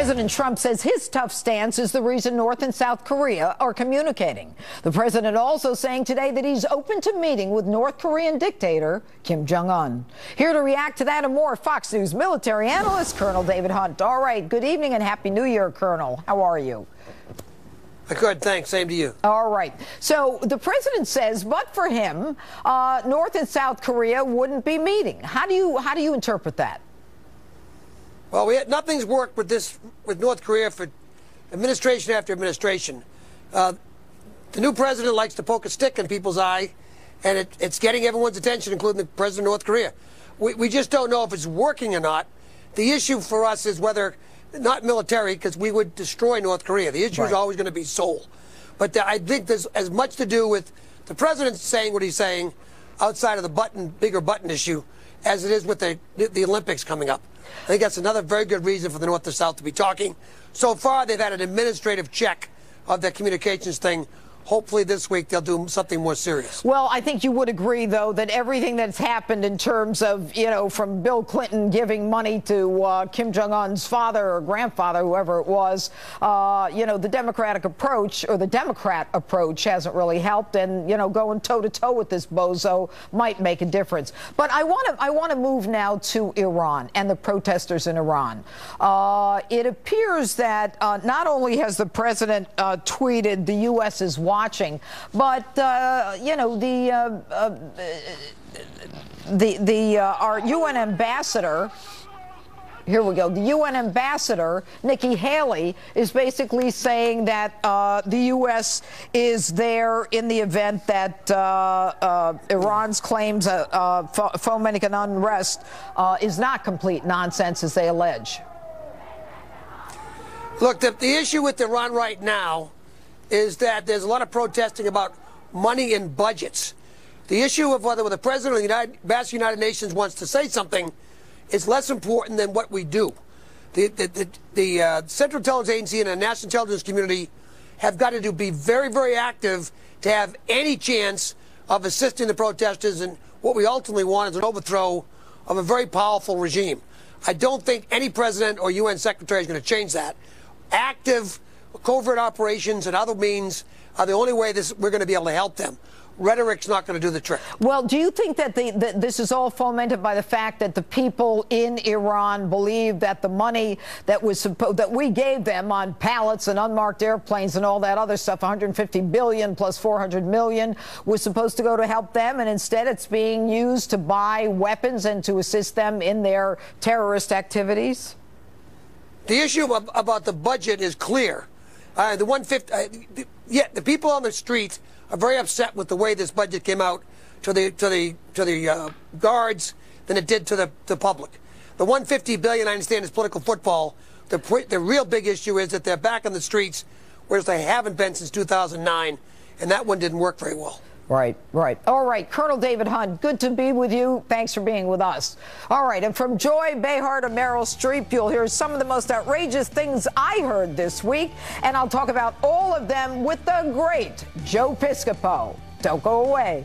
President Trump says his tough stance is the reason North and South Korea are communicating. The president also saying today that he's open to meeting with North Korean dictator Kim Jong-un. Here to react to that and more, Fox News military analyst Colonel David Hunt. All right, good evening and Happy New Year, Colonel. How are you? Good, thanks. Same to you. All right. So the president says, but for him, North and South Korea wouldn't be meeting. How do you interpret that? Well, nothing's worked with North Korea for administration after administration. The new president likes to poke a stick in people's eye, and it's getting everyone's attention, including the president of North Korea. We just don't know if it's working or not. The issue for us is whether, not military, because we would destroy North Korea. The issue is always going to be Seoul. But I think there's as much to do with the president saying what he's saying outside of the bigger button issue as it is with the Olympics coming up. I think that's another very good reason for the North to South to be talking. So far, they've had an administrative check of their communications thing. Hopefully this week they'll do something more serious. Well, I think you would agree, though, that everything that's happened in terms of, from Bill Clinton giving money to Kim Jong-un's father or grandfather, whoever it was, the Democratic approach or the Democrat approach hasn't really helped. And, going toe-to-toe with this bozo might make a difference. But I want to move now to Iran and the protesters in Iran. It appears that not only has the president tweeted the U.S. is watching, but our UN ambassador. Here we go. The UN ambassador, Nikki Haley, is basically saying that the U.S. is there in the event that Iran's claims fomenting an unrest is not complete nonsense, as they allege. Look, the issue with Iran right now is that there's a lot of protesting about money and budgets. The issue of whether the president of the ambassador of the United Nations wants to say something is less important than what we do. The Central Intelligence Agency and the national intelligence community have got to be very, very active to have any chance of assisting the protesters, and what we ultimately want is an overthrow of a very powerful regime. I don't think any president or UN secretary is going to change that. Active covert operations and other means are the only way we're going to be able to help them. Rhetoric's not going to do the trick. Well, do you think that this is all fomented by the fact that the people in Iran believe that the money that we gave them on pallets and unmarked airplanes and all that other stuff, 150 billion plus 400 million, was supposed to go to help them, and instead it's being used to buy weapons and to assist them in their terrorist activities? The issue about the budget is clear. The 150, the people on the street are very upset with the way this budget came out to the guards than it did to the public. The 150 billion, I understand, is political football. The real big issue is that they're back on the streets, whereas they haven't been since 2009, and that one didn't work very well. Right, right. All right, Colonel David Hunt, good to be with you. Thanks for being with us. All right, and from Joy Behar to Meryl Streep, you'll hear some of the most outrageous things I heard this week, and I'll talk about all of them with the great Joe Piscopo. Don't go away.